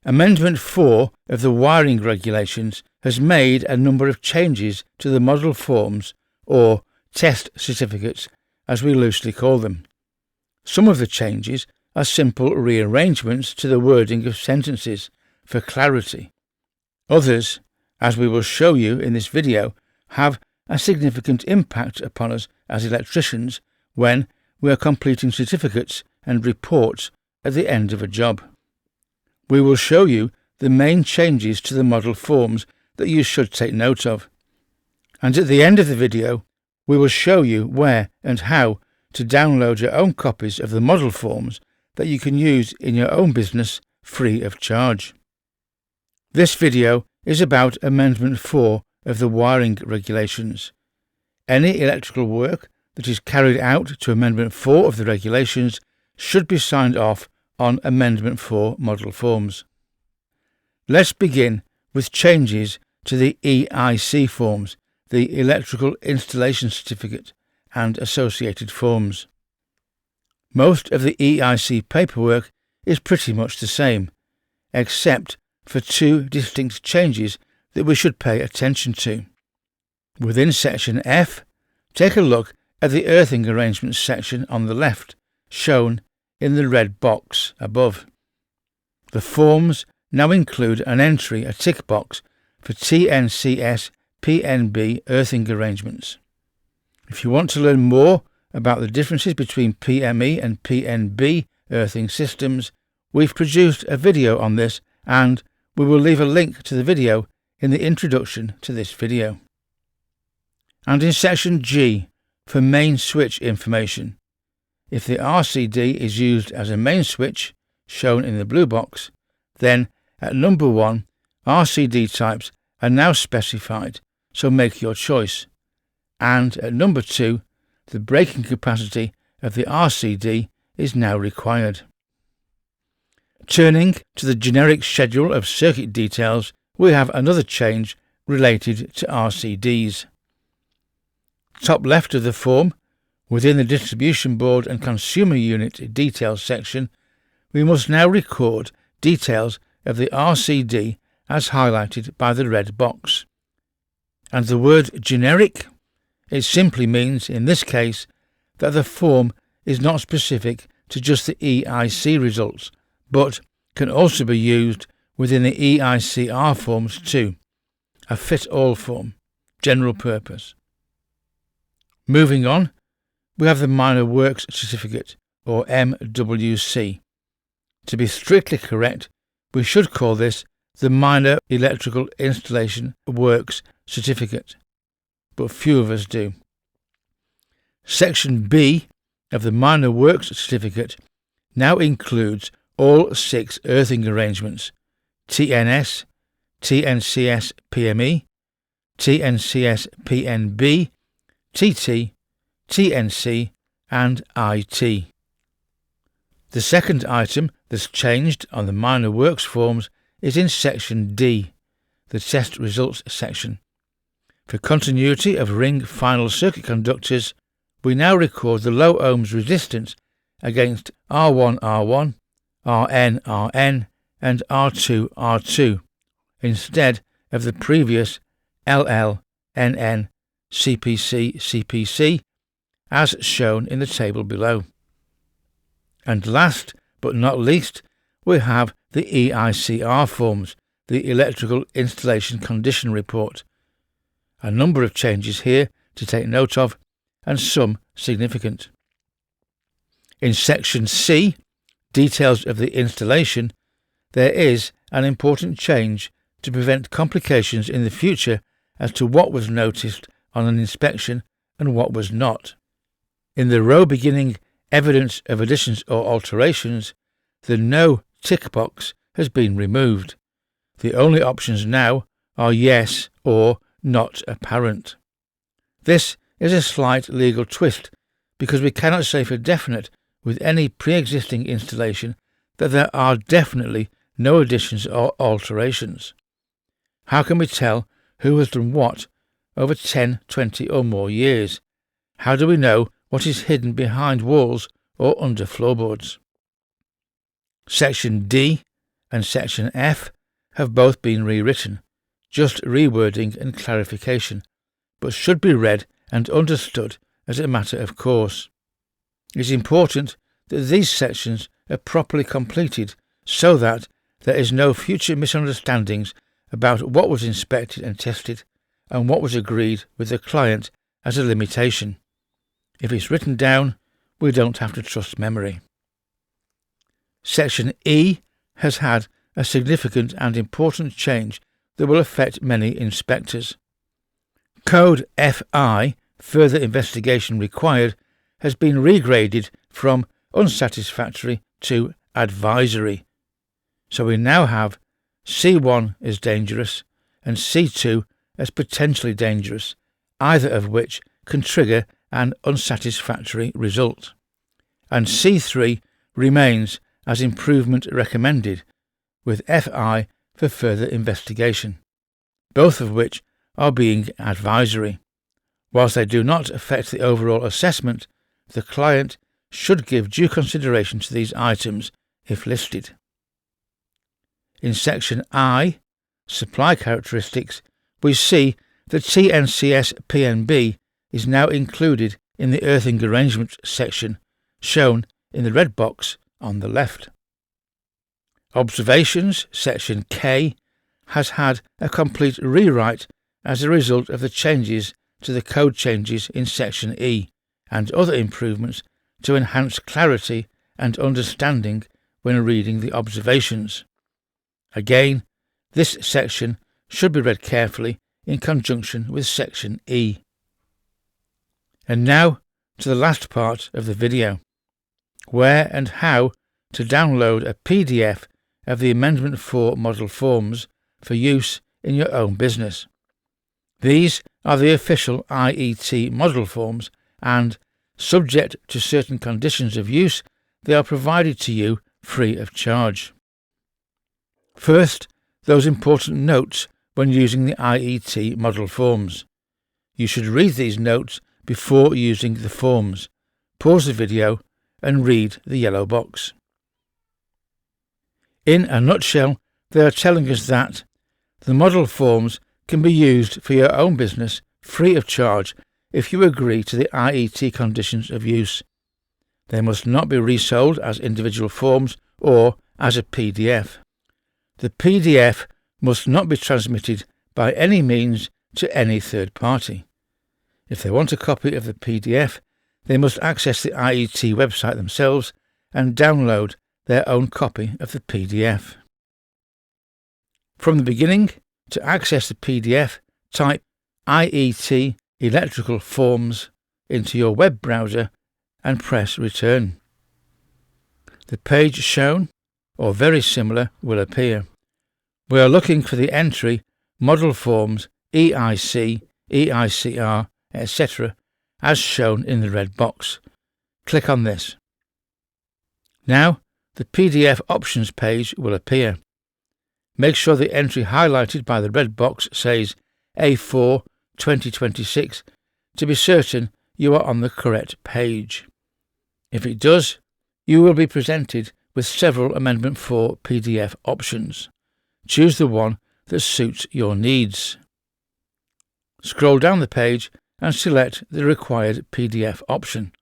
Amendment 4 of the wiring regulations has made a number of changes to the model forms, or test certificates as we loosely call them. Some of the changes are simple rearrangements to the wording of sentences for clarity. Others, as we will show you in this video, have a significant impact upon us as electricians when we are completing certificates and reports at the end of a job. We will show you the main changes to the model forms that you should take note of. And at the end of the video, we will show you where and how to download your own copies of the model forms that you can use in your own business free of charge. This video is about Amendment 4 of the wiring regulations. Any electrical work that is carried out to Amendment 4 of the regulations should be signed off on Amendment 4 model forms. Let's begin with changes to the EIC forms, the Electrical Installation Certificate, and associated forms. Most of the EIC paperwork is pretty much the same, except for two distinct changes that we should pay attention to. Within section F, take a look at the earthing arrangements section on the left, shown in the red box above. The forms now include an entry, a tick box, for TNCS PNB earthing arrangements. If you want to learn more about the differences between PME and PNB earthing systems, we've produced a video on this, and we will leave a link to the video in the introduction to this video. And in section G, for main switch information, if the RCD is used as a main switch, shown in the blue box, then at number 1, RCD types are now specified, so make your choice. And at number 2, the breaking capacity of the RCD is now required. Turning to the generic schedule of circuit details, we have another change related to RCDs. Top left of the form, within the distribution board and consumer unit details section, we must now record details of the RCD as highlighted by the red box. And the word generic, it simply means in this case that the form is not specific to just the EIC results, but can also be used within the EICR forms too, a fit-all form, general purpose. Moving on, we have the Minor Works Certificate, or MWC. To be strictly correct, we should call this the Minor Electrical Installation Works Certificate, but few of us do. Section B of the Minor Works Certificate now includes all 6 earthing arrangements: TNS, TNCS PME, TNCS PNB, TT, TNC and IT. The second item that's changed on the Minor Works forms is in section D, the Test Results section. For continuity of ring final circuit conductors, we now record the low ohms resistance against R1R1, RN and R2R2, instead of the previous LL, NN, CPC, as shown in the table below. And last but not least, we have the EICR forms, the Electrical Installation Condition Report. A number of changes here to take note of, and some significant. In section C, details of the installation, there is an important change to prevent complications in the future as to what was noticed on an inspection and what was not. In the row beginning Evidence of Additions or Alterations, the No tick box has been removed. The only options now are Yes or Not Apparent. This is a slight legal twist because we cannot say for definite with any pre-existing installation that there are definitely no additions or alterations. How can we tell who has done what over 10, 20 or more years? How do we know what is hidden behind walls or under floorboards? Section D, and Section F have both been rewritten, just rewording and clarification, but should be read and understood as a matter of course. It is important that these sections are properly completed so that there is no future misunderstandings about what was inspected and tested and what was agreed with the client as a limitation. If it's written down, we don't have to trust memory. Section E has had a significant and important change that will affect many inspectors. Code FI, further investigation required, has been regraded from unsatisfactory to advisory. So we now have C1 as dangerous and C2 as potentially dangerous, either of which can trigger an unsatisfactory result. And C3 remains as improvement recommended, with FI for further investigation, both of which are being advisory. Whilst they do not affect the overall assessment, the client should give due consideration to these items if listed. In Section I, Supply Characteristics, we see that TNCS PNB is now included in the earthing arrangements section, shown in the red box on the left. Observations, Section K, has had a complete rewrite as a result of the changes to the code changes in Section E and other improvements to enhance clarity and understanding when reading the observations. Again, this section should be read carefully in conjunction with Section E. And now to the last part of the video, where and how to download a PDF of the Amendment 4 model forms for use in your own business. These are the official IET model forms and, subject to certain conditions of use, they are provided to you free of charge. First, those important notes when using the IET model forms. You should read these notes before using the forms. Pause the video and read the yellow box. In a nutshell, they are telling us that the model forms can be used for your own business free of charge if you agree to the IET conditions of use. They must not be resold as individual forms or as a PDF. The PDF must not be transmitted by any means to any third party. If they want a copy of the PDF, they must access the IET website themselves and download their own copy of the PDF. From the beginning, to access the PDF, type IET Electrical Forms into your web browser and press Return. The page shown, or very similar, will appear. We are looking for the entry Model Forms EIC, EICR, etc. as shown in the red box. Click on this. Now, the PDF Options page will appear. Make sure the entry highlighted by the red box says A4 2026 to be certain you are on the correct page. If it does, you will be presented with several Amendment 4 PDF options. Choose the one that suits your needs. Scroll down the page and select the required PDF option,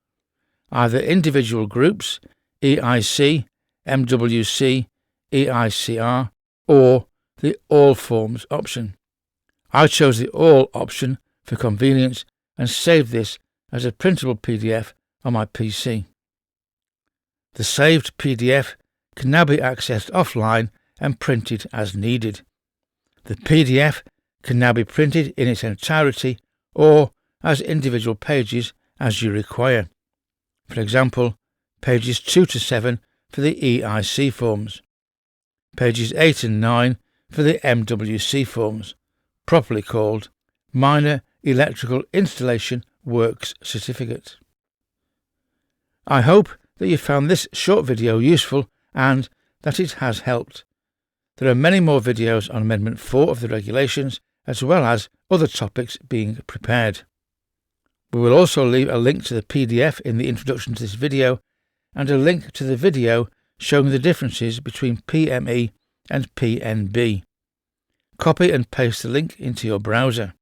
either individual groups, EIC, MWC, EICR, or the All Forms option. I chose the All option for convenience and saved this as a printable PDF on my PC. The saved PDF can now be accessed offline and printed as needed. The PDF can now be printed in its entirety or as individual pages as you require. For example, pages 2 to 7 for the EIC forms, pages 8 and 9 for the MWC forms, properly called Minor Electrical Installation Works Certificate. I hope that you found this short video useful and that it has helped. There are many more videos on Amendment 4 of the regulations, as well as other topics being prepared. We will also leave a link to the PDF in the introduction to this video and a link to the video showing the differences between PME and PNB. Copy and paste the link into your browser.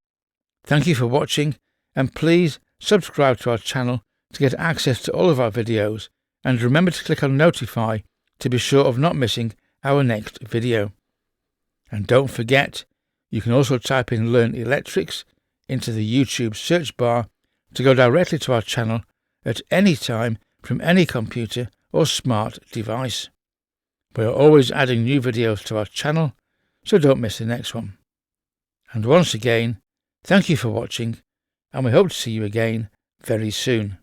Thank you for watching, and please subscribe to our channel to get access to all of our videos, and remember to click on notify to be sure of not missing our next video. And don't forget, you can also type in Learn Electrics into the YouTube search bar to go directly to our channel at any time from any computer or smart device. We are always adding new videos to our channel, so don't miss the next one. And once again, thank you for watching, and we hope to see you again very soon.